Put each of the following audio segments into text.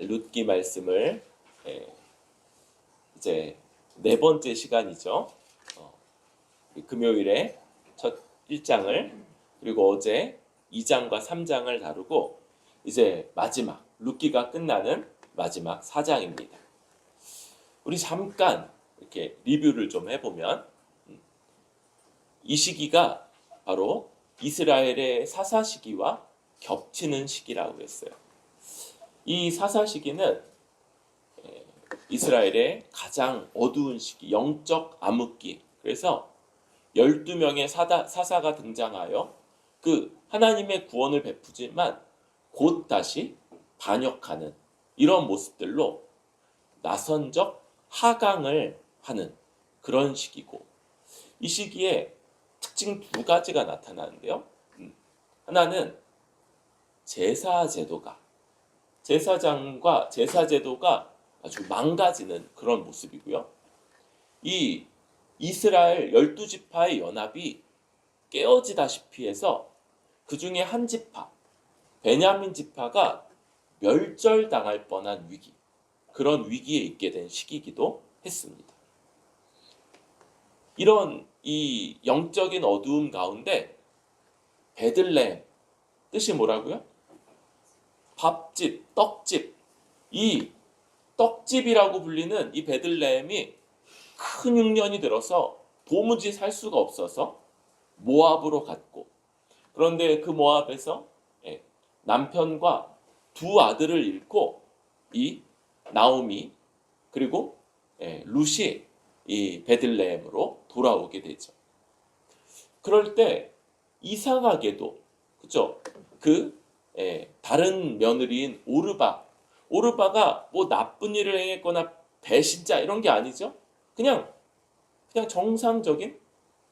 룻기 말씀을 이제 네 번째 시간이죠. 금요일에 첫 1장을 그리고 어제 2장과 3장을 다루고 이제 마지막 룻기가 끝나는 마지막 4장입니다. 우리 잠깐 이렇게 리뷰를 좀 해보면 이 시기가 바로 이스라엘의 사사 시기와 겹치는 시기라고 했어요. 이 사사 시기는 이스라엘의 가장 어두운 시기, 영적 암흑기. 그래서 12명의 사사가 등장하여 그 하나님의 구원을 베푸지만 곧 다시 반역하는 이런 모습들로 나선적 하강을 하는 그런 시기고, 이 시기에 특징 두 가지가 나타나는데요. 하나는 제사장과 제사제도가 아주 망가지는 그런 모습이고요. 이 이스라엘 12지파의 연합이 깨어지다시피 해서 그 중에 한 지파, 베냐민 지파가 멸절당할 뻔한 위기, 그런 위기에 있게 된 시기이기도 했습니다. 이런 이 영적인 어두움 가운데 베들레헴, 뜻이 뭐라고요? 밥집, 떡집. 이 떡집이라고 불리는 이 베들레헴이 큰 흉년이 들어서 도무지 살 수가 없어서 모압으로 갔고, 그런데 그 모압에서 남편과 두 아들을 잃고 이 나오미 그리고 룻이 이 베들레헴으로 돌아오게 되죠. 그럴 때 이상하게도 그죠? 다른 며느리인 오르바가 뭐 나쁜 일을 행했거나 배신자 이런 게 아니죠. 그냥 정상적인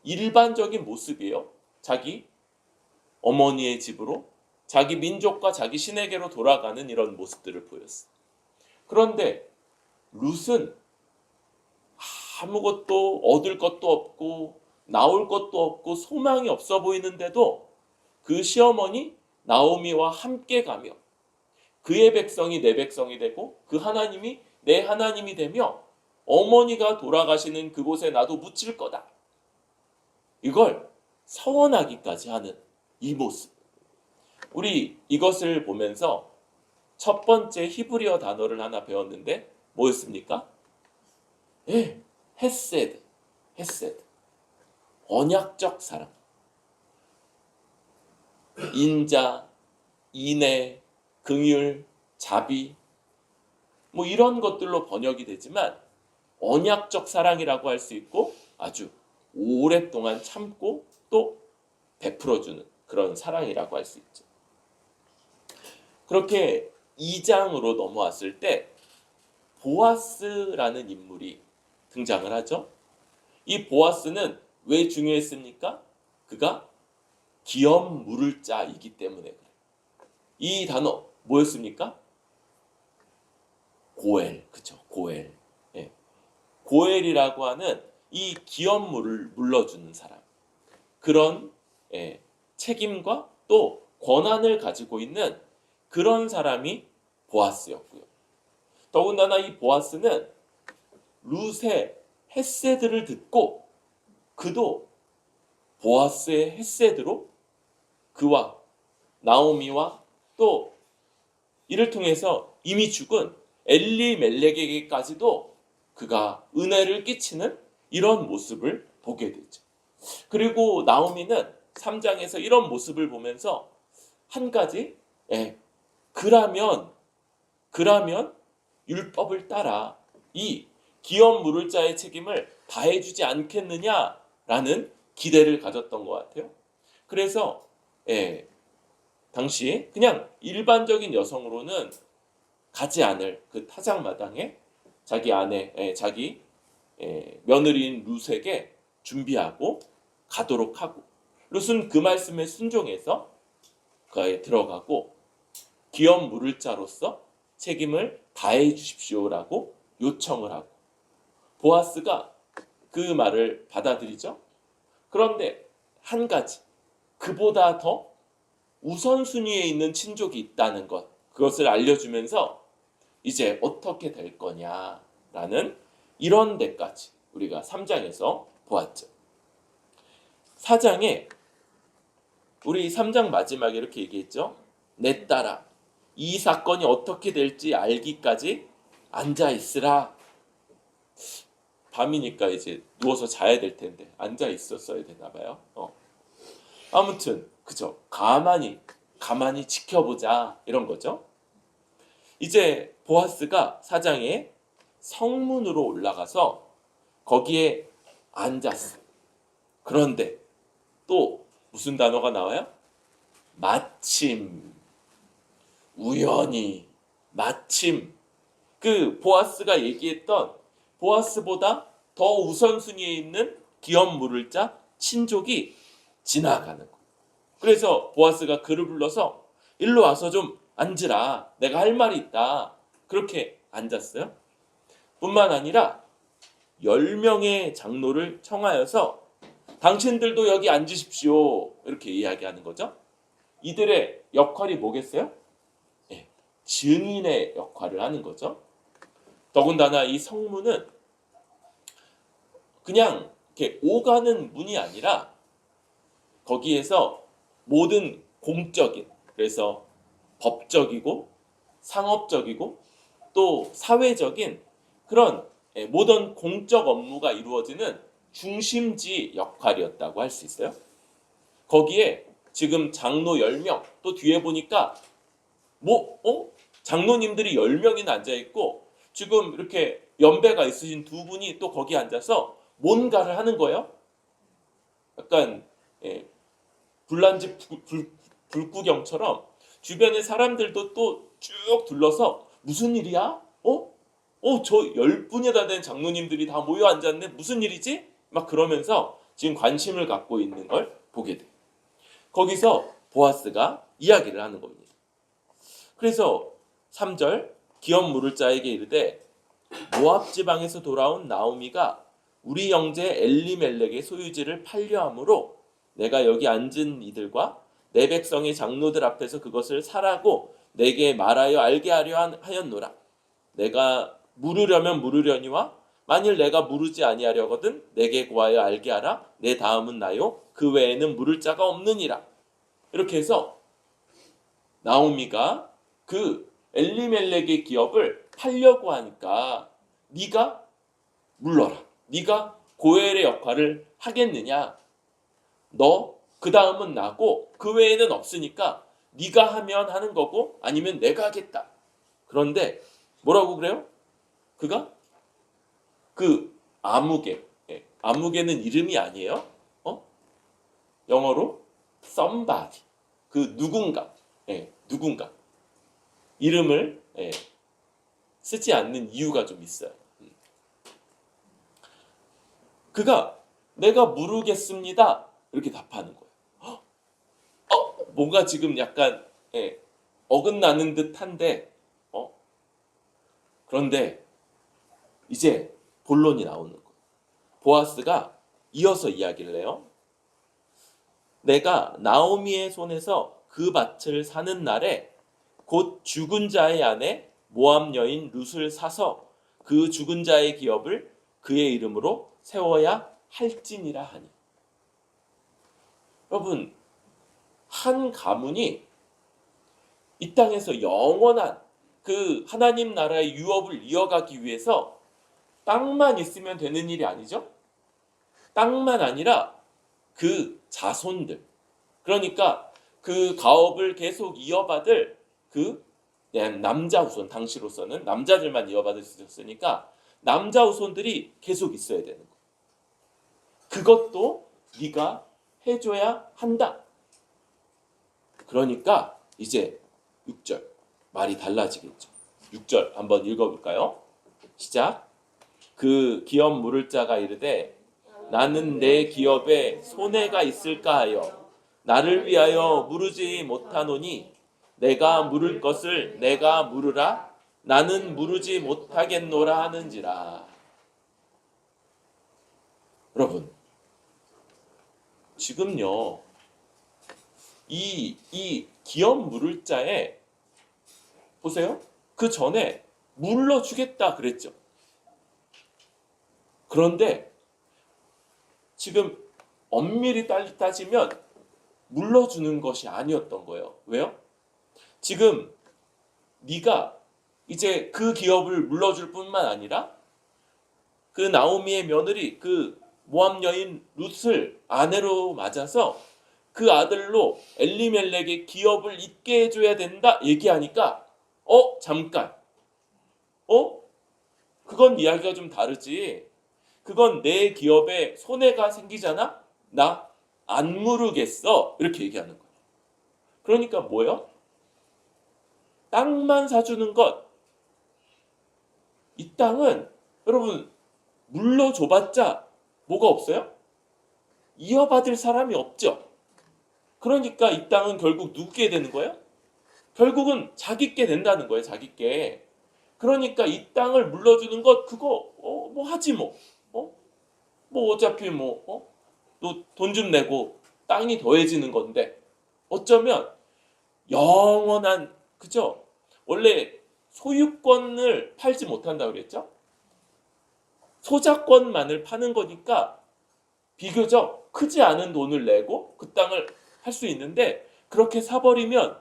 일반적인 모습이에요. 자기 어머니의 집으로, 자기 민족과 자기 신에게로 돌아가는 이런 모습들을 보였어요. 그런데 룻은 아무것도 얻을 것도 없고 나올 것도 없고 소망이 없어 보이는데도 그 시어머니 나오미와 함께 가며 그의 백성이 내 백성이 되고 그 하나님이 내 하나님이 되며 어머니가 돌아가시는 그곳에 나도 묻힐 거다. 이걸 서원하기까지 하는 이 모습. 우리 이것을 보면서 첫 번째 히브리어 단어를 하나 배웠는데 뭐였습니까? 헤세드. 언약적 사랑. 인자, 인애, 긍휼, 자비 뭐 이런 것들로 번역이 되지만 언약적 사랑이라고 할 수 있고 아주 오랫동안 참고 또 베풀어주는 그런 사랑이라고 할 수 있죠. 그렇게 2장으로 넘어왔을 때 보아스라는 인물이 등장을 하죠. 이 보아스는 왜 중요했습니까? 그가 기업 물을 자이기 때문에 그래요. 이 단어 뭐였습니까? 고엘, 그쵸? 고엘. 고엘이라고 하는 이 기업물을 물러주는 사람, 그런 책임과 또 권한을 가지고 있는 그런 사람이 보아스였고요. 더군다나 이 보아스는 룻의 헤세드를 듣고 그도 보아스의 헤세드로 그와 나오미와 또 이를 통해서 이미 죽은 엘리멜렉에게까지도 그가 은혜를 끼치는 이런 모습을 보게 되죠. 그리고 나오미는 3장에서 이런 모습을 보면서 한 가지, 그라면 율법을 따라 이 기업 물을 자의 책임을 다해주지 않겠느냐라는 기대를 가졌던 것 같아요. 그래서 당시 그냥 일반적인 여성으로는 가지 않을 그 타작마당에 자기 아내, 자기 며느리인 룻에게 준비하고 가도록 하고, 룻은 그 말씀에 순종해서 그에 들어가고 기업 물을 자로서 책임을 다해 주십시오라고 요청을 하고, 보아스가 그 말을 받아들이죠. 그런데 한 가지, 그보다 더 우선순위에 있는 친족이 있다는 것, 그것을 알려주면서 이제 어떻게 될 거냐라는 이런 데까지 우리가 3장에서 보았죠. 4장에 우리 3장 마지막에 이렇게 얘기했죠. 내 딸아, 이 사건이 어떻게 될지 알기까지 앉아 있으라. 밤이니까 이제 누워서 자야 될 텐데 앉아 있었어야 되나 봐요. 아무튼 그죠. 가만히 지켜보자 이런 거죠. 이제 보아스가 4장에 성문으로 올라가서 거기에 앉았어. 그런데 또 무슨 단어가 나와요? 마침, 우연히, 마침. 그 보아스가 얘기했던 보아스보다 더 우선순위에 있는 기업 물을 자 친족이 지나가는 거. 그래서 보아스가 그를 불러서 일로 와서 좀 앉으라. 내가 할 말이 있다. 그렇게 앉았어요. 뿐만 아니라 10명의 장로를 청하여서 당신들도 여기 앉으십시오. 이렇게 이야기하는 거죠. 이들의 역할이 뭐겠어요? 네, 증인의 역할을 하는 거죠. 더군다나 이 성문은 그냥 이렇게 오가는 문이 아니라 거기에서 모든 공적인, 그래서 법적이고 상업적이고 또 사회적인 그런 모든 공적 업무가 이루어지는 중심지 역할이었다고 할 수 있어요. 거기에 지금 장로 10명, 또 뒤에 보니까 장로님들이 10명이나 앉아있고 지금 이렇게 연배가 있으신 두 분이 또 거기 앉아서 뭔가를 하는 거예요. 약간 불난집 불구경처럼 주변의 사람들도 또 쭉 둘러서 무슨 일이야? 저 10분이나 된 장로님들이 다 모여 앉았네. 무슨 일이지? 막 그러면서 지금 관심을 갖고 있는 걸 보게 돼. 거기서 보아스가 이야기를 하는 겁니다. 그래서 3절 기업 물을 자에게 이르되 모압 지방에서 돌아온 나오미가 우리 형제 엘리멜렉의 소유지를 팔려함으로 내가 여기 앉은 이들과 내 백성의 장로들 앞에서 그것을 사라고 내게 말하여 알게 하려 하였노라. 내가 물으려면 물으려니와 만일 내가 물으지 아니하려거든 내게 구하여 알게 하라. 내 다음은 나요. 그 외에는 물을 자가 없느니라. 이렇게 해서 나오미가 그 엘리멜렉의 기업을 팔려고 하니까 네가 물러라. 네가 고엘의 역할을 하겠느냐. 너 그 다음은 나고 그 외에는 없으니까 네가 하면 하는 거고 아니면 내가 하겠다. 그런데 뭐라고 그래요? 그가 그 아무개, 아무개는 이름이 아니에요. 영어로 somebody, 그 누군가, 누군가 이름을 쓰지 않는 이유가 좀 있어요. 그가 내가 물으겠습니다. 이렇게 답하는 거예요. 뭔가 지금 약간 어긋나는 듯한데 그런데 이제 본론이 나오는 거예요. 보아스가 이어서 이야기를 해요. 내가 나오미의 손에서 그 밭을 사는 날에 곧 죽은 자의 아내 모압 여인 룻을 사서 그 죽은 자의 기업을 그의 이름으로 세워야 할지니라 하니. 여러분, 한 가문이 이 땅에서 영원한 그 하나님 나라의 유업을 이어가기 위해서 땅만 있으면 되는 일이 아니죠. 땅만 아니라 그 자손들, 그러니까 그 가업을 계속 이어받을 그 남자 후손, 당시로서는 남자들만 이어받을 수 있었으니까 남자 후손들이 계속 있어야 되는 거예요. 그것도 네가 해줘야 한다. 그러니까 이제 6절 말이 달라지겠죠. 6절 한번 읽어볼까요? 시작. 그 기업 물을 자가 이르되 나는 내 기업에 손해가 있을까 하여 나를 위하여 물으지 못하노니 내가 물을 것을 내가 물으라. 나는 물으지 못하겠노라 하는지라. 여러분, 지금요 이 기업 물을 자에 보세요. 그 전에 물러주겠다 그랬죠. 그런데 지금 엄밀히 따지면 물러주는 것이 아니었던 거예요. 왜요? 지금 네가 이제 그 기업을 물러줄 뿐만 아니라 그 나오미의 며느리 그 모압 여인 룻을 아내로 맞아서 그 아들로 엘리멜렉의 기업을 잇게 해줘야 된다 얘기하니까 잠깐 그건 이야기가 좀 다르지. 그건 내 기업에 손해가 생기잖아. 나 안 물으겠어 이렇게 얘기하는 거예요. 그러니까 뭐예요? 땅만 사주는 것. 이 땅은 여러분 물러줘봤자 뭐가 없어요? 이어받을 사람이 없죠. 그러니까 이 땅은 결국 누구게 되는 거예요? 결국은 자기께 된다는 거예요. 자기께. 그러니까 이 땅을 물러주는 것 그거 뭐 하지 뭐. 뭐 어차피 또 돈 좀 내고 땅이 더해지는 건데 어쩌면 영원한 그죠? 원래 소유권을 팔지 못한다고 그랬죠? 소자권만을 파는 거니까 비교적 크지 않은 돈을 내고 그 땅을 할 수 있는데 그렇게 사버리면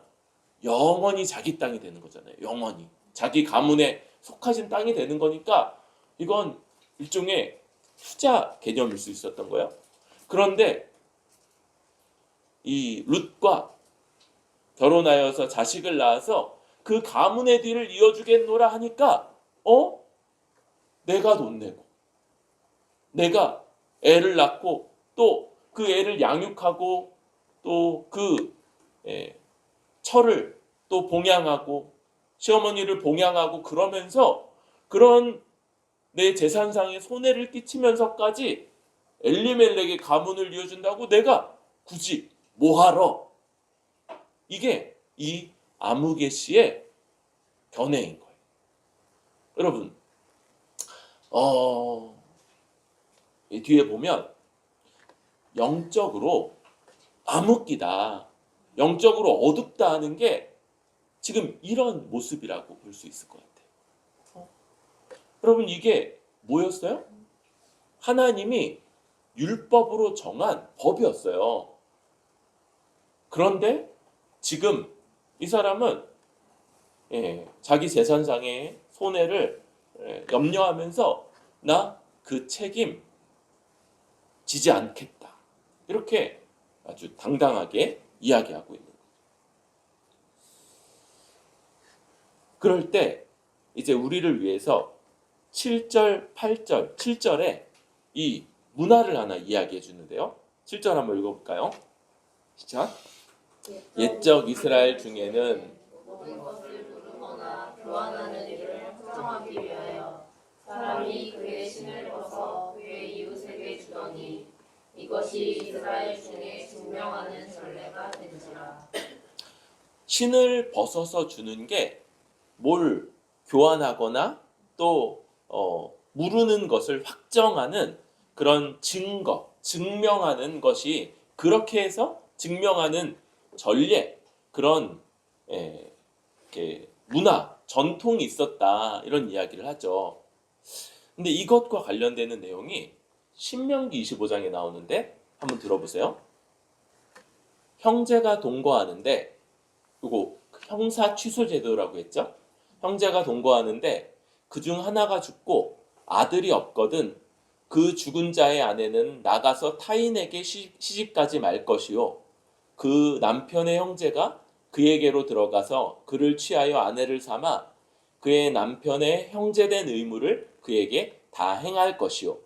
영원히 자기 땅이 되는 거잖아요. 영원히. 자기 가문에 속하신 땅이 되는 거니까 이건 일종의 투자 개념일 수 있었던 거예요. 그런데 이 룻과 결혼하여서 자식을 낳아서 그 가문의 뒤를 이어주겠노라 하니까 내가 돈 내고 내가 애를 낳고 또 그 애를 양육하고 또 그 처를 또 봉양하고 시어머니를 봉양하고 그러면서 그런 내 재산상의 손해를 끼치면서까지 엘리멜렉의 가문을 이어준다고 내가 굳이 뭐하러? 이게 이 아무개시의 견해인 거예요. 여러분 이 뒤에 보면 영적으로 암흑기다, 영적으로 어둡다 하는 게 지금 이런 모습이라고 볼 수 있을 것 같아요. 여러분 이게 뭐였어요? 하나님이 율법으로 정한 법이었어요. 그런데 지금 이 사람은 자기 재산상의 손해를 염려하면서 나 그 책임 지지 않겠다. 이렇게 아주 당당하게 이야기하고 있는 거예요. 그럴 때 이제 우리를 위해서 7절, 8절, 7절에 이 문화를 하나 이야기해 주는데요. 7절 한번 읽어볼까요? 시작. 옛적 이스라엘 중에는 모든 것을 부르거나 교환하는 일을 확정하기 위하여 사람이 그의 신을 벗어 그의 이웃에게 주더니 이것이 이스라엘 중에 증명하는 전례가 된지라. 신을 벗어서 주는 게 뭘 교환하거나 또 무르는 것을 확정하는 그런 증거, 증명하는 것이 그렇게 해서 증명하는 전례, 그런 이렇게 문화, 전통이 있었다 이런 이야기를 하죠. 근데 이것과 관련되는 내용이 신명기 25장에 나오는데 한번 들어보세요. 형제가 동거하는데 이거 형사 취소 제도라고 했죠. 형제가 동거하는데 그중 하나가 죽고 아들이 없거든 그 죽은 자의 아내는 나가서 타인에게 시집가지 말 것이요 그 남편의 형제가 그에게로 들어가서 그를 취하여 아내를 삼아 그의 남편의 형제된 의무를 그에게 다 행할 것이요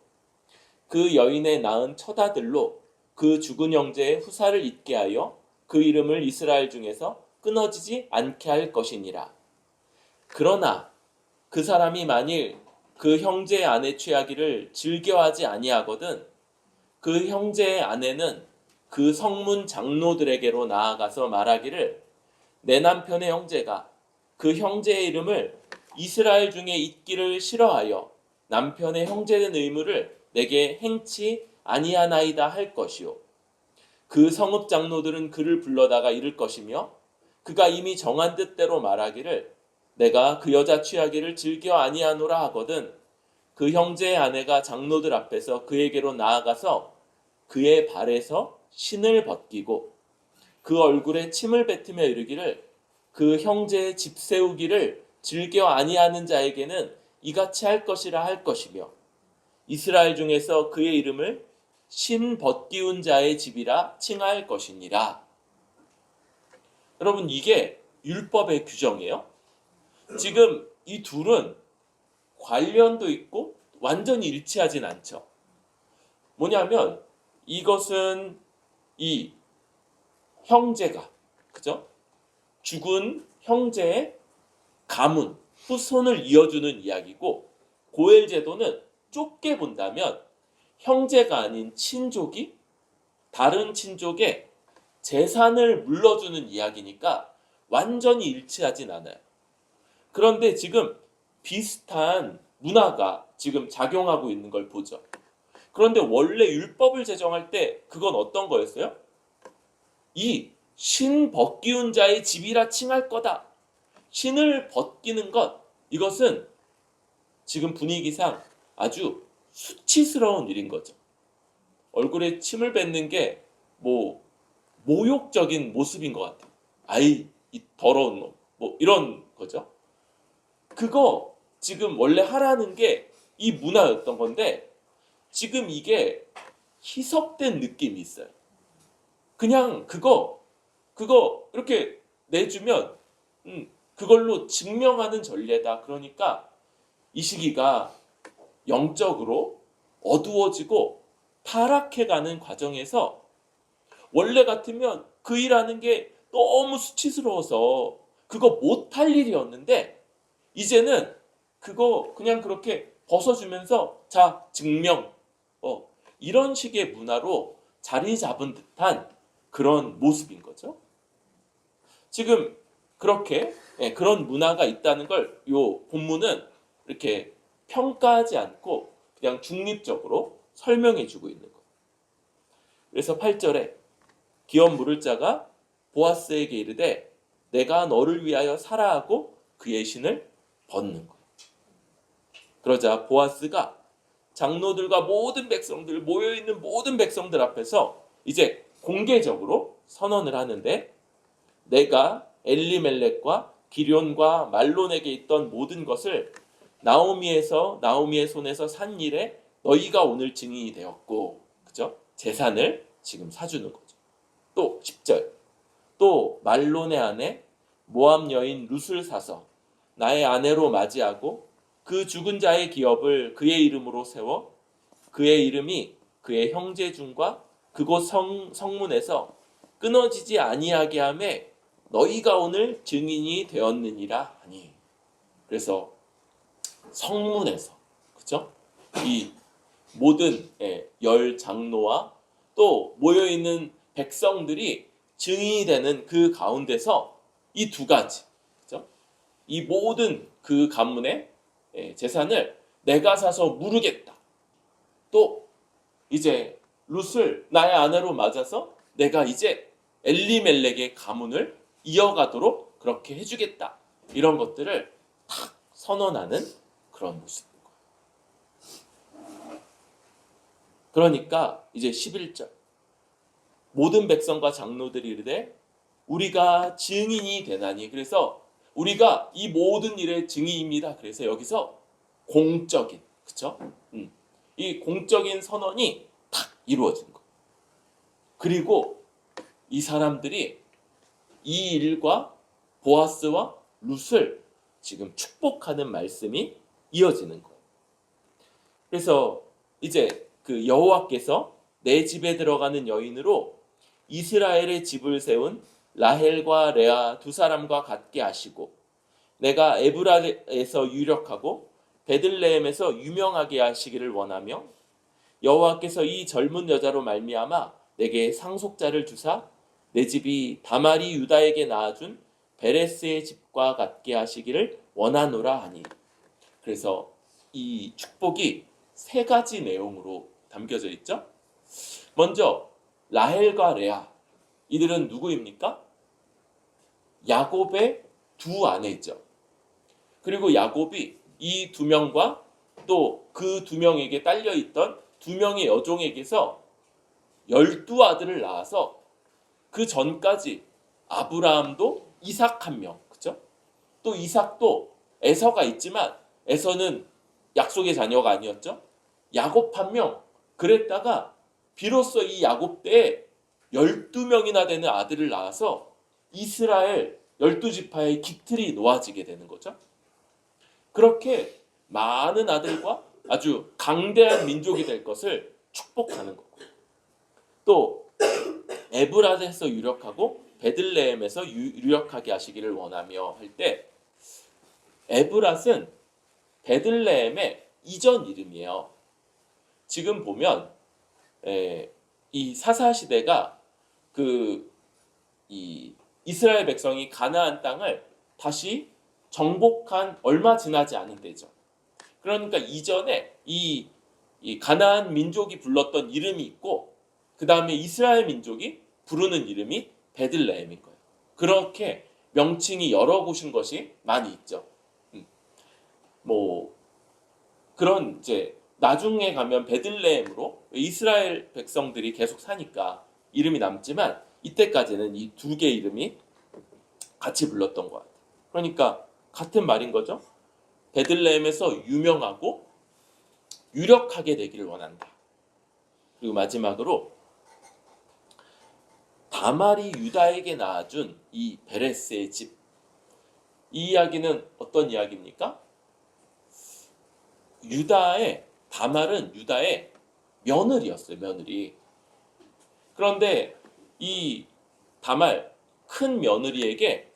그 여인의 낳은 처자들로 그 죽은 형제의 후사를 잇게 하여 그 이름을 이스라엘 중에서 끊어지지 않게 할 것이니라. 그러나 그 사람이 만일 그 형제의 아내 취하기를 즐겨하지 아니하거든 그 형제의 아내는 그 성문 장로들에게로 나아가서 말하기를 내 남편의 형제가 그 형제의 이름을 이스라엘 중에 잇기를 싫어하여 남편의 형제된 의무를 내게 행치 아니하나이다 할 것이요 그 성읍 장로들은 그를 불러다가 이를 것이며 그가 이미 정한 뜻대로 말하기를 내가 그 여자 취하기를 즐겨 아니하노라 하거든 그 형제의 아내가 장로들 앞에서 그에게로 나아가서 그의 발에서 신을 벗기고 그 얼굴에 침을 뱉으며 이르기를 그 형제의 집 세우기를 즐겨 아니하는 자에게는 이같이 할 것이라 할 것이며 이스라엘 중에서 그의 이름을 신 벗기운 자의 집이라 칭할 것이니라. 여러분 이게 율법의 규정이에요. 지금 이 둘은 관련도 있고 완전히 일치하진 않죠. 뭐냐면 이것은 이 형제가 그죠? 죽은 형제의 가문, 후손을 이어주는 이야기고 고엘 제도는 좁게 본다면 형제가 아닌 친족이 다른 친족의 재산을 물러주는 이야기니까 완전히 일치하진 않아요. 그런데 지금 비슷한 문화가 지금 작용하고 있는 걸 보죠. 그런데 원래 율법을 제정할 때 그건 어떤 거였어요? 이 신 벗기운 자의 집이라 칭할 거다. 신을 벗기는 것, 이것은 지금 분위기상 아주 수치스러운 일인 거죠. 얼굴에 침을 뱉는 게 뭐 모욕적인 모습인 것 같아요. 아이, 이 더러운 놈. 뭐 이런 거죠. 그거 지금 원래 하라는 게 이 문화였던 건데 지금 이게 희석된 느낌이 있어요. 그냥 그거 이렇게 내주면 그걸로 증명하는 전례다. 그러니까 이 시기가 영적으로 어두워지고 타락해가는 과정에서 원래 같으면 그 일하는 게 너무 수치스러워서 그거 못할 일이었는데 이제는 그거 그냥 그렇게 벗어주면서 자 증명 이런 식의 문화로 자리 잡은 듯한 그런 모습인 거죠. 지금 그렇게 그런 문화가 있다는 걸 요 본문은 이렇게 평가하지 않고 그냥 중립적으로 설명해 주고 있는 거예요. 그래서 8절에 기업 물을 자가 보아스에게 이르되 내가 너를 위하여 사라 하고 그의 신을 벗는 거예요. 그러자 보아스가 장로들과 모든 백성들 모여있는 모든 백성들 앞에서 이제 공개적으로 선언을 하는데 내가 엘리멜렉과 기럨과 말론에게 있던 모든 것을 나오미의 손에서 산 일에 너희가 오늘 증인이 되었고 그죠? 재산을 지금 사주는 거죠. 또 10절 또 말론의 아내 모압 여인 룻을 사서 나의 아내로 맞이하고 그 죽은 자의 기업을 그의 이름으로 세워 그의 이름이 그의 형제 중과 그곳 성문에서 끊어지지 아니하게 하매 너희가 오늘 증인이 되었느니라 하니. 그래서 성문에서 그죠? 이 모든 열 장로와 또 모여 있는 백성들이 증인이 되는 그 가운데서 이 두 가지 그죠? 이 모든 그 가문의 재산을 내가 사서 무르겠다. 또 이제 룻을 나의 아내로 맞아서 내가 이제 엘리멜렉의 가문을 이어가도록 그렇게 해주겠다. 이런 것들을 탁 선언하는 그런 모습인 거예요. 그러니까 이제 11절 모든 백성과 장로들이 이르되 우리가 증인이 되나니. 그래서 우리가 이 모든 일의 증인입니다. 그래서 여기서 공적인 그쵸? 이 공적인 선언이 탁 이루어진 거예요. 그리고 이 사람들이 이 일과 보아스와 룻을 지금 축복하는 말씀이 이어지는 거예요. 그래서 이제 그 여호와께서 내 집에 들어가는 여인으로 이스라엘의 집을 세운 라헬과 레아 두 사람과 같게 하시고 내가 에브라에서 유력하고 베들레헴에서 유명하게 하시기를 원하며 여호와께서 이 젊은 여자로 말미암아 내게 상속자를 주사 내 집이 다말이 유다에게 낳아준 베레스의 집과 같게 하시기를 원하노라 하니. 그래서 이 축복이 세 가지 내용으로 담겨져 있죠. 먼저 라헬과 레아 이들은 누구입니까? 야곱의 두 아내죠. 그리고 야곱이 이 두 명과 또 그 두 명에게 딸려 있던 두 명의 여종에게서 12아들을 낳아서 그 전까지 아브라함도 이삭 한 명, 그죠? 또 이삭도 에서가 있지만 에서는 약속의 자녀가 아니었죠. 야곱 한 명. 그랬다가 비로소 이 야곱 때에 12명이나 되는 아들을 낳아서 이스라엘 12지파의 깃틀이 놓아지게 되는 거죠. 그렇게 많은 아들과 아주 강대한 민족이 될 것을 축복하는 거고, 또 에브라에서 유력하고 베들레헴에서 유력하게 하시기를 원하며 할 때, 에브랏은 베들레헴의 이전 이름이에요. 지금 보면 이 사사 시대가 이 이스라엘 백성이 가나안 땅을 다시 정복한 얼마 지나지 않은 때죠. 그러니까 이전에 이 가나안 민족이 불렀던 이름이 있고, 그 다음에 이스라엘 민족이 부르는 이름이 베들레헴인 거예요. 그렇게 명칭이 여러 곳인 것이 많이 있죠. 뭐 그런 이제 나중에 가면 베들레헴으로 이스라엘 백성들이 계속 사니까 이름이 남지만, 이때까지는 이 두 개의 이름이 같이 불렀던 것 같아요. 그러니까 같은 말인 거죠. 베들레헴에서 유명하고 유력하게 되기를 원한다. 그리고 마지막으로 다말이 유다에게 낳아준 이 베레스의 집. 이 이야기는 어떤 이야기입니까? 다말은 유다의 며느리였어요. 며느리. 그런데 이 다말 큰 며느리에게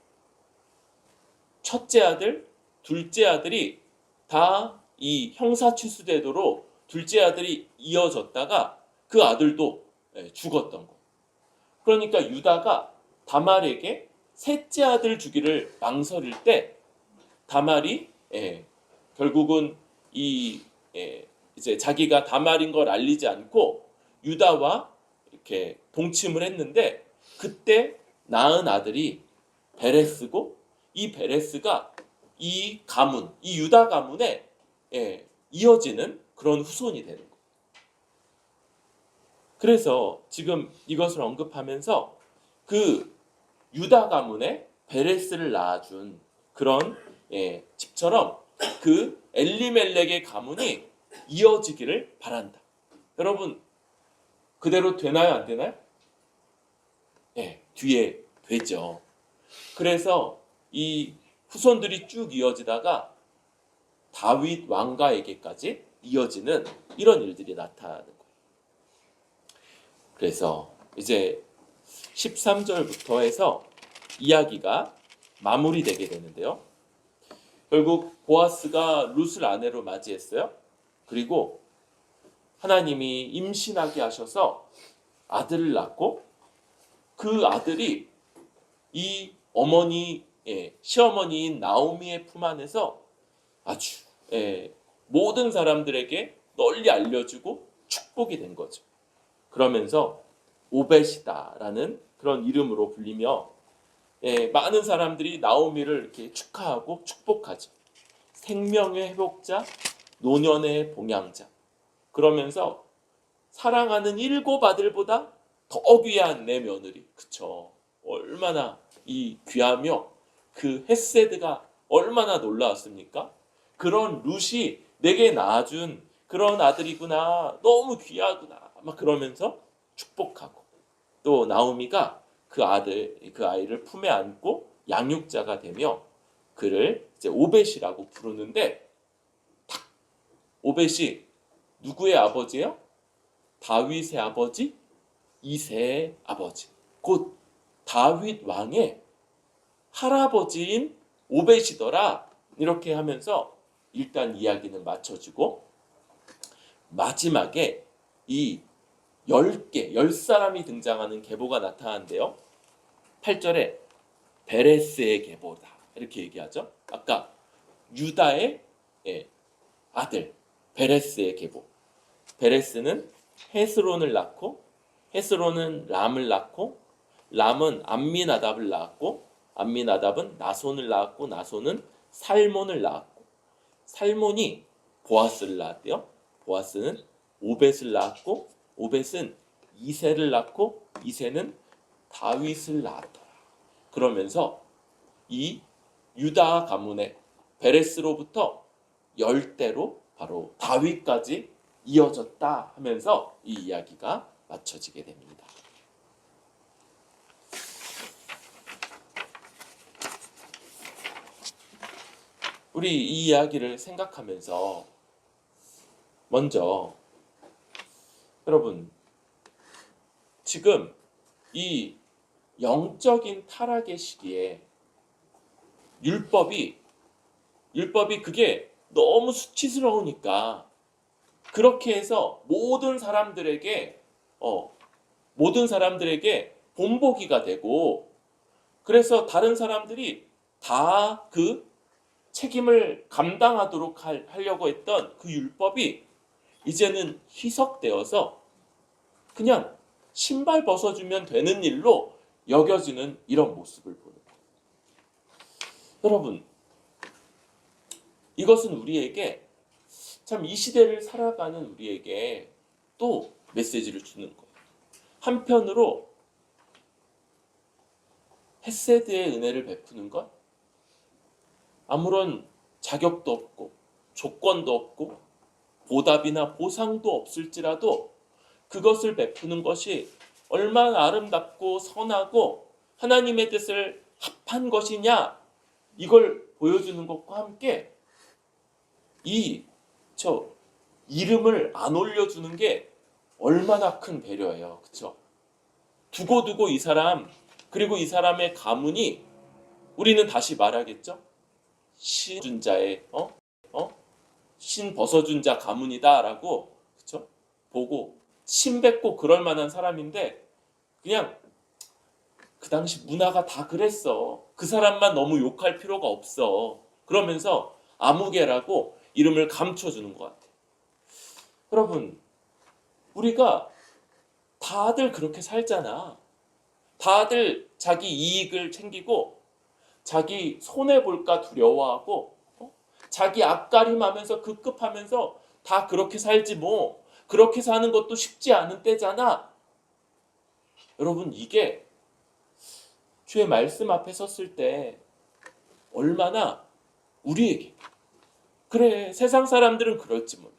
첫째 아들, 둘째 아들이 다 이 형사 취수되도록 둘째 아들이 이어졌다가 그 아들도 죽었던 거. 그러니까 유다가 다말에게 셋째 아들 주기를 망설일 때, 다말이 결국은 이제 자기가 다말인 걸 알리지 않고 유다와 이렇게 동침을 했는데, 그때 낳은 아들이 베레스고, 이 베레스가 이 가문, 이 유다 가문에 이어지는 그런 후손이 되는 거예요. 그래서 지금 이것을 언급하면서 그 유다 가문에 베레스를 낳아준 그런 집처럼 그 엘리멜렉의 가문이 이어지기를 바란다. 여러분, 그대로 되나요, 안 되나요? 뒤에 되죠. 그래서 이 후손들이 쭉 이어지다가 다윗 왕가에게까지 이어지는 이런 일들이 나타나는 거예요. 그래서 이제 13절부터 해서 이야기가 마무리되게 되는데요. 결국 보아스가 룻을 아내로 맞이했어요. 그리고 하나님이 임신하게 하셔서 아들을 낳고, 그 아들이 이 시어머니인 나오미의 품 안에서 아주 모든 사람들에게 널리 알려지고 축복이 된 거죠. 그러면서 오벳이다라는 그런 이름으로 불리며 많은 사람들이 나오미를 이렇게 축하하고 축복하죠. 생명의 회복자, 노년의 봉양자. 그러면서 사랑하는 7 아들보다 더 귀한 내 며느리. 그쵸? 얼마나 이 귀하며 그 헤세드가 얼마나 놀라웠습니까? 그런 룻이 내게 낳아준 그런 아들이구나. 너무 귀하구나. 막 그러면서 축복하고, 또 나오미가 그 아이를 품에 안고 양육자가 되며 그를 이제 오벳이라고 부르는데, 오벳이 누구의 아버지예요? 다윗의 아버지, 이새의 아버지. 곧 다윗 왕의 할아버지인 오벳이더라. 이렇게 하면서 일단 이야기는 맞춰주고, 마지막에 이 10사람이 등장하는 계보가 나타나는데요. 8절에 베레스의 계보다 이렇게 얘기하죠. 아까 유다의 아들 베레스의 계보. 베레스는 헤스론을 낳고, 헤스론은 람을 낳고, 람은 암미나답을 낳았고, 암미나답은 나손을 낳았고, 나손은 살몬을 낳았고 살몬이 보아스를 낳았대요. 보아스는 오벳을 낳았고 오벳은 이새를 낳고 이새는 다윗을 낳았더라. 그러면서 이 유다 가문의 베레스로부터 열대로 바로 다윗까지 이어졌다 하면서 이 이야기가 맞춰지게 됩니다. 우리 이 이야기를 생각하면서 먼저 여러분 지금 이 영적인 타락의 시기에 율법이 그게 너무 수치스러우니까 그렇게 해서 모든 사람들에게 본보기가 되고 그래서 다른 사람들이 다 그 책임을 감당하도록 하려고 했던 그 율법이 이제는 희석되어서 그냥 신발 벗어주면 되는 일로 여겨지는 이런 모습을 보는 거예요. 여러분, 이것은 우리에게 참 이 시대를 살아가는 우리에게 또 메시지를 주는 거예요. 한편으로 헤세드의 은혜를 베푸는 것, 아무런 자격도 없고 조건도 없고 보답이나 보상도 없을지라도 그것을 베푸는 것이 얼마나 아름답고 선하고 하나님의 뜻을 합한 것이냐 이걸 보여주는 것과 함께 저 이름을 안 올려주는 게 얼마나 큰 배려예요. 그렇죠? 두고두고 이 사람 그리고 이 사람의 가문이 우리는 다시 말하겠죠? 신준 자의 신 벗어준 자 가문이다라고 그렇죠? 보고 신뱉고 그럴 만한 사람인데 그냥 그 당시 문화가 다 그랬어. 그 사람만 너무 욕할 필요가 없어. 그러면서 아무개라고 이름을 감춰주는 것 같아요. 여러분, 우리가 다들 그렇게 살잖아. 다들 자기 이익을 챙기고 자기 손해볼까 두려워하고 자기 앞가림하면서 급급하면서 다 그렇게 살지 뭐. 그렇게 사는 것도 쉽지 않은 때잖아. 여러분, 이게 주의 말씀 앞에 섰을 때 얼마나 우리에게 그래 세상 사람들은 그럴지 몰라.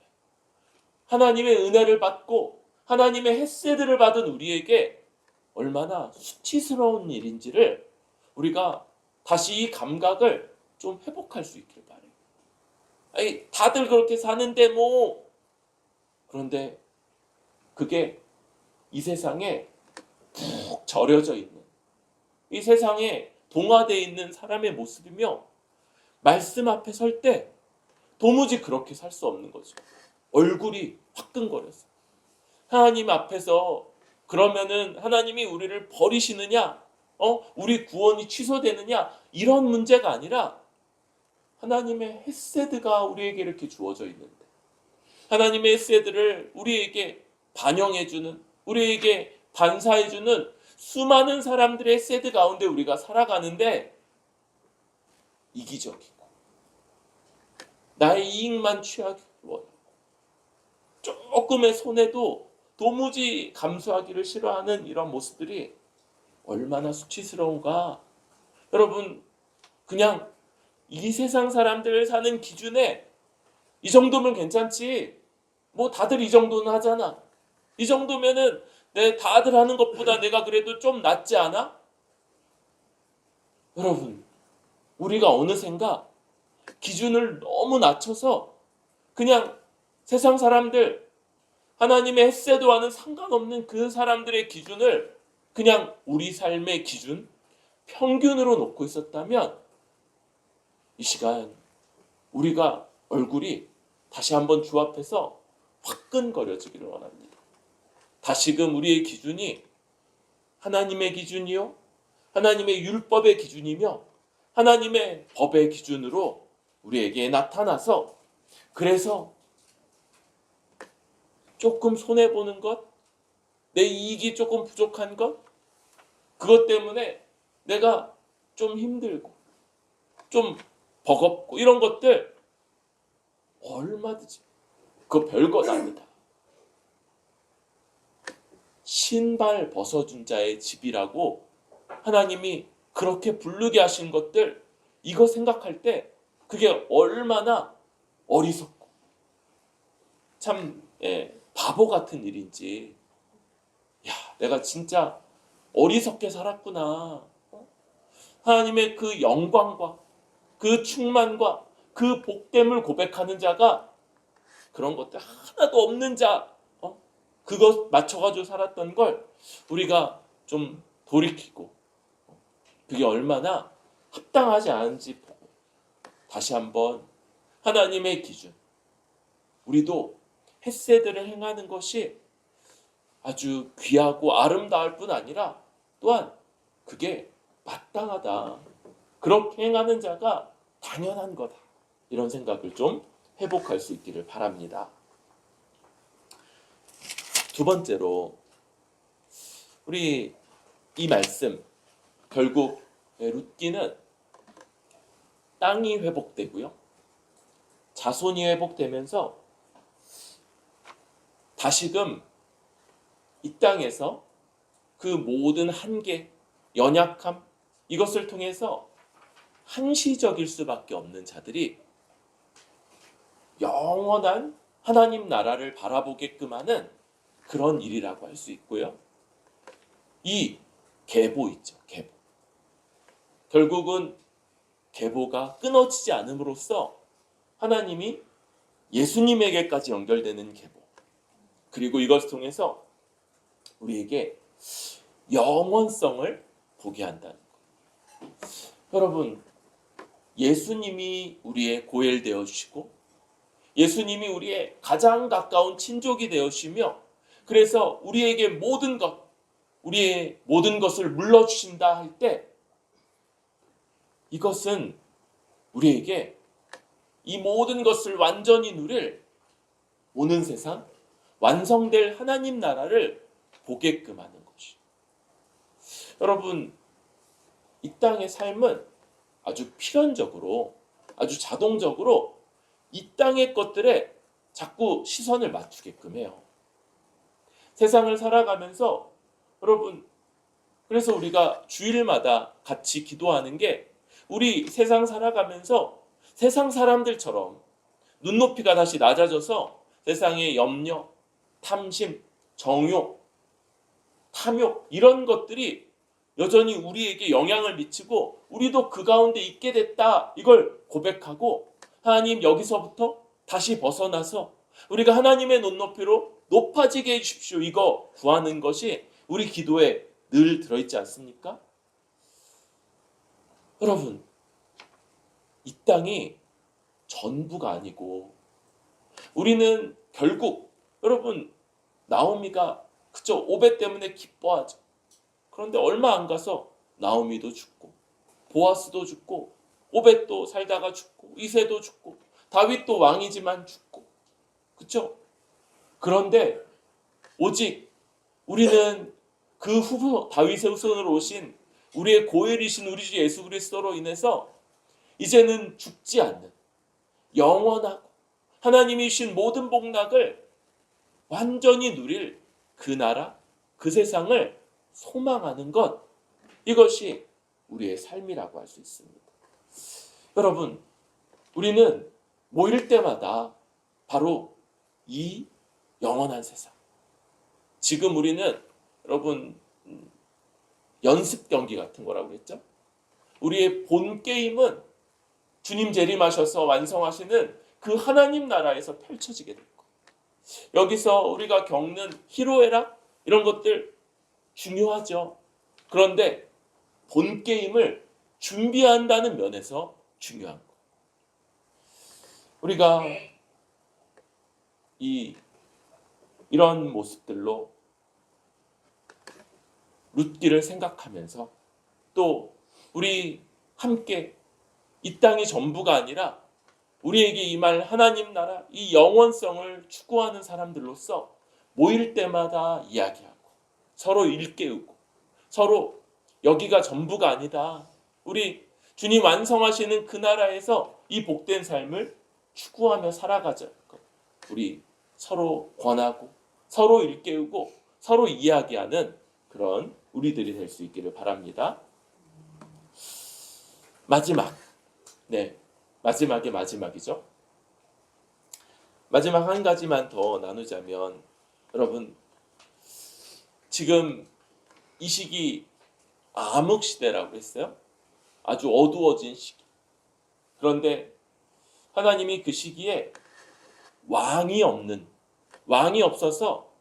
하나님의 은혜를 받고 하나님의 헤세드를 받은 우리에게 얼마나 수치스러운 일인지를 우리가 다시 이 감각을 좀 회복할 수 있길 바래요. 아니, 다들 그렇게 사는데 뭐 그런데 그게 이 세상에 푹 절여져 있는 이 세상에 동화되어 있는 사람의 모습이며 말씀 앞에 설 때 도무지 그렇게 살 수 없는 거죠. 얼굴이 화끈거렸어요. 하나님 앞에서 그러면은 하나님이 우리를 버리시느냐? 우리 구원이 취소되느냐? 이런 문제가 아니라 하나님의 헤세드가 우리에게 이렇게 주어져 있는데 하나님의 헤세드를 우리에게 반영해주는 우리에게 반사해주는 수많은 사람들의 헤세드 가운데 우리가 살아가는데 이기적이고 나의 이익만 취하기 원하고 조금의 손해도 도무지 감수하기를 싫어하는 이런 모습들이 얼마나 수치스러운가. 여러분 그냥 이 세상 사람들 사는 기준에 이 정도면 괜찮지. 뭐 다들 이 정도는 하잖아. 이 정도면은 다들 하는 것보다 내가 그래도 좀 낫지 않아? 여러분 우리가 어느샌가 기준을 너무 낮춰서 그냥 세상 사람들 하나님의 헤세드와는 상관없는 그 사람들의 기준을 그냥 우리 삶의 기준 평균으로 놓고 있었다면 이 시간 우리가 얼굴이 다시 한번 주 앞에서 화끈거려지기를 원합니다. 다시금 우리의 기준이 하나님의 기준이요 하나님의 율법의 기준이며 하나님의 법의 기준으로 우리에게 나타나서 그래서 조금 손해보는 것, 내 이익이 조금 부족한 것, 그것 때문에 내가 좀 힘들고 좀 버겁고 이런 것들 얼마든지 그거 별것 아니다. 신발 벗어준 자의 집이라고 하나님이 그렇게 부르게 하신 것들, 이거 생각할 때 그게 얼마나 어리석고 참 바보 같은 일인지, 야, 내가 진짜 어리석게 살았구나. 하나님의 그 영광과 그 충만과 그 복됨을 고백하는 자가 그런 것들 하나도 없는 자, 그것 맞춰가지고 살았던 걸 우리가 좀 돌이키고 그게 얼마나 합당하지 않은지 보고 다시 한번 하나님의 기준, 우리도 헷세들을 행하는 것이 아주 귀하고 아름다울 뿐 아니라 또한 그게 마땅하다. 그렇게 행하는 자가 당연한 거다. 이런 생각을 좀 회복할 수 있기를 바랍니다. 두 번째로 우리 이 말씀 결국 룻기는 땅이 회복되고요. 자손이 회복되면서 다시금 이 땅에서 그 모든 한계, 연약함 이것을 통해서 한시적일 수밖에 없는 자들이 영원한 하나님 나라를 바라보게끔 하는 그런 일이라고 할 수 있고요. 이 계보 있죠. 계보. 결국은 계보가 끊어지지 않음으로써 하나님이 예수님에게까지 연결되는 계보. 그리고 이것을 통해서 우리에게 영원성을 보게 한다는 것. 여러분, 예수님이 우리의 고엘 되어 주시고 예수님이 우리의 가장 가까운 친족이 되어 주시며 그래서 우리에게 모든 것, 우리의 모든 것을 물러주신다 할 때 이것은 우리에게 이 모든 것을 완전히 누릴 오는 세상 완성될 하나님 나라를 보게끔 하는 것이. 여러분, 이 땅의 삶은 아주 필연적으로, 아주 자동적으로 이 땅의 것들에 자꾸 시선을 맞추게끔 해요. 세상을 살아가면서 여러분, 그래서 우리가 주일마다 같이 기도하는 게 우리 세상 살아가면서 세상 사람들처럼 눈높이가 다시 낮아져서 세상의 염려, 탐심, 정욕, 탐욕 이런 것들이 여전히 우리에게 영향을 미치고 우리도 그 가운데 있게 됐다 이걸 고백하고 하나님 여기서부터 다시 벗어나서 우리가 하나님의 눈높이로 높아지게 해주십시오 이거 구하는 것이 우리 기도에 늘 들어있지 않습니까? 여러분, 이 땅이 전부가 아니고 우리는 결국 여러분 나오미가 그저 오벳 때문에 기뻐하죠. 그런데 얼마 안 가서 나오미도 죽고 보아스도 죽고 오벳도 살다가 죽고 이새도 죽고 다윗도 왕이지만 죽고 그렇죠? 그런데 오직 우리는 그 후보 다윗의 후손으로 오신 우리의 고엘이신 우리 주 예수 그리스도로 인해서 이제는 죽지 않는 영원하고 하나님이 주신 모든 복락을 완전히 누릴 그 나라, 그 세상을 소망하는 것, 이것이 우리의 삶이라고 할 수 있습니다. 여러분, 우리는 모일 때마다 바로 이 영원한 세상, 지금 우리는 여러분 연습 경기 같은 거라고 그랬죠? 우리의 본 게임은 주님 재림하셔서 완성하시는 그 하나님 나라에서 펼쳐지게 될 거예요. 여기서 우리가 겪는 희로애락 이런 것들 중요하죠. 그런데 본 게임을 준비한다는 면에서 중요한 거예요. 우리가 이런 모습들로 룻기를 생각하면서 또 우리 함께 이 땅이 전부가 아니라 우리에게 임할 하나님 나라 이 영원성을 추구하는 사람들로서 모일 때마다 이야기하고 서로 일깨우고 서로 여기가 전부가 아니다. 우리 주님 완성하시는 그 나라에서 이 복된 삶을 추구하며 살아가자. 우리 서로 권하고 서로 일깨우고 서로 이야기하는 그런 우리들이 될 수 있기를 바랍니다. 마지막, 마지막의 마지막이죠. 마지막 한 가지만 더 나누자면, 여러분, 지금 이 시기 암흑 시대라고 했어요. 아주 어두워진 시기. 그런데 하나님이 그 시기에 왕이 없어서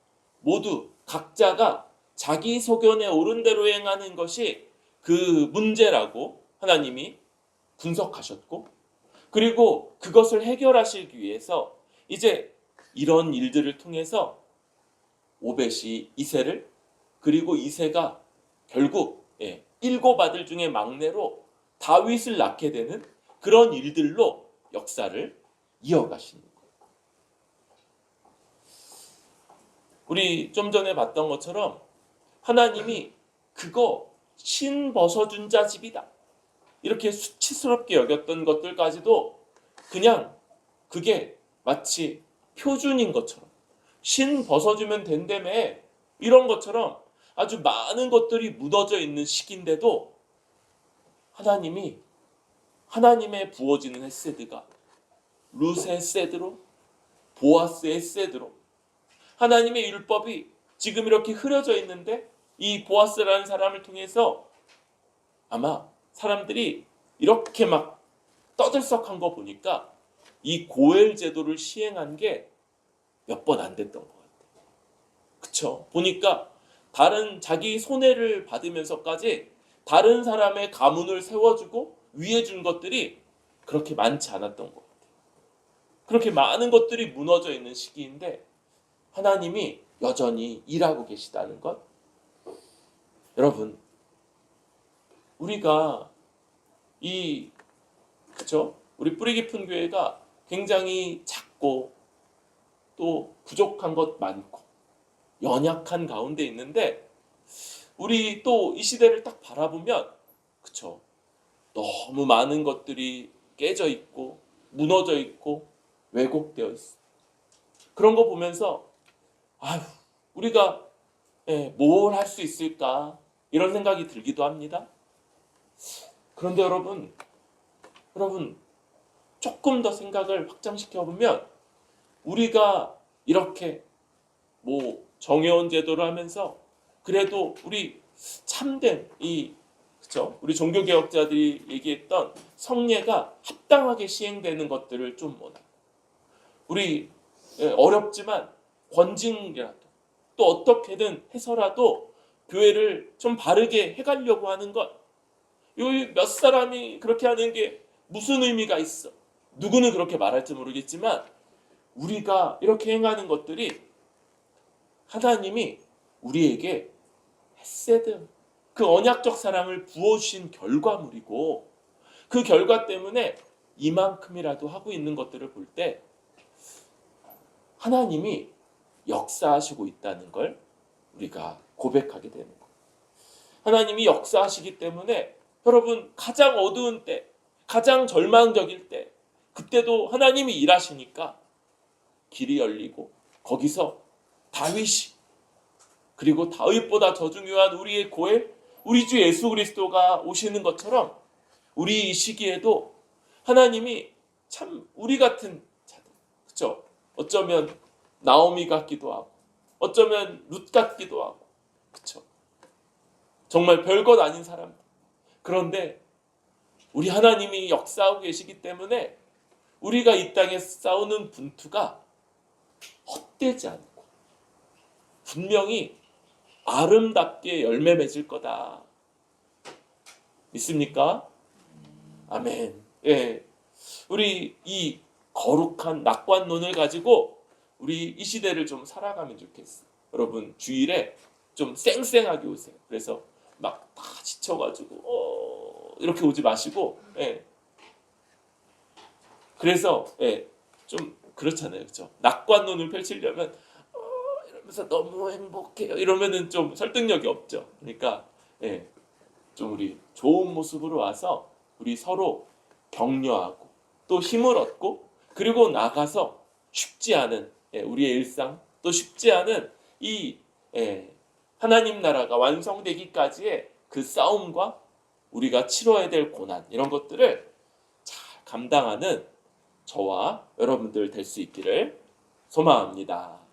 모두 각자가 자기 소견에 옳은 대로 행하는 것이 그 문제라고 하나님이 분석하셨고, 그리고 그것을 해결하시기 위해서 이제 이런 일들을 통해서 오벳이 이새를, 그리고 이새가 결국 7 아들 중에 막내로 다윗을 낳게 되는 그런 일들로 역사를 이어가시는 거예요. 우리 좀 전에 봤던 것처럼 하나님이 그거 신 벗어준 자 집이다, 이렇게 수치스럽게 여겼던 것들까지도 그냥 그게 마치 표준인 것처럼, 신 벗어주면 된다며, 이런 것처럼 아주 많은 것들이 묻어져 있는 시기인데도 하나님이, 하나님의 부어지는 헤세드가 룻의 헤세드로, 보아스의 헤세드로, 하나님의 율법이 지금 이렇게 흐려져 있는데 이 보아스라는 사람을 통해서 아마 사람들이 이렇게 막 떠들썩한 거 보니까 이 고엘 제도를 시행한 게 몇 번 안 됐던 것 같아요. 그쵸? 보니까 다른 자기 손해를 받으면서까지 다른 사람의 가문을 세워주고 위해 준 것들이 그렇게 많지 않았던 것 같아요. 그렇게 많은 것들이 무너져 있는 시기인데 하나님이 여전히 일하고 계시다는 것. 여러분, 우리가 우리 뿌리 깊은 교회가 굉장히 작고 또 부족한 것 많고 연약한 가운데 있는데, 우리 또 이 시대를 딱 바라보면 너무 많은 것들이 깨져 있고 무너져 있고 왜곡되어 있어. 그런 거 보면서 우리가 뭘 할 수 있을까, 이런 생각이 들기도 합니다. 그런데 여러분 조금 더 생각을 확장시켜 보면, 우리가 이렇게 정해온 제도를 하면서 그래도 우리 참된 우리 종교개혁자들이 얘기했던 성례가 합당하게 시행되는 것들을 좀 우리 어렵지만 권징이라도 또 어떻게든 해서라도 교회를 좀 바르게 해가려고 하는 것, 요 몇 사람이 그렇게 하는 게 무슨 의미가 있어? 누구는 그렇게 말할지 모르겠지만 우리가 이렇게 행하는 것들이 하나님이 우리에게 헤세드, 그 언약적 사랑을 부어주신 결과물이고, 그 결과 때문에 이만큼이라도 하고 있는 것들을 볼 때 하나님이 역사하시고 있다는 걸 우리가 고백하게 되는 거예요. 하나님이 역사하시기 때문에 여러분, 가장 어두운 때, 가장 절망적일 때, 그때도 하나님이 일하시니까 길이 열리고 거기서 다윗이, 그리고 다윗보다 더 중요한 우리의 고엘, 우리 주 예수 그리스도가 오시는 것처럼 우리 이 시기에도 하나님이 참 우리 같은 자들, 어쩌면 나오미 같기도 하고 어쩌면 룻 같기도 하고, 정말 별것 아닌 사람들. 그런데 우리 하나님이 역사하고 계시기 때문에 우리가 이 땅에 싸우는 분투가 헛되지 않고 분명히 아름답게 열매 맺을 거다. 믿습니까? 아멘. 우리 이 거룩한 낙관론을 가지고 우리 이 시대를 좀 살아가면 좋겠어. 여러분, 주일에 좀 쌩쌩하게 오세요. 그래서 막 다 지쳐가지고 이렇게 오지 마시고, 그래서 좀 그렇잖아요, 그렇죠? 낙관론을 펼치려면 이러면서 너무 행복해요, 이러면은 좀 설득력이 없죠. 그러니까 좀 우리 좋은 모습으로 와서 우리 서로 격려하고 또 힘을 얻고 그리고 나가서 쉽지 않은 우리의 일상 또 쉽지 않은 이 하나님 나라가 완성되기까지의 그 싸움과 우리가 치러야 될 고난 이런 것들을 잘 감당하는 저와 여러분들 될 수 있기를 소망합니다.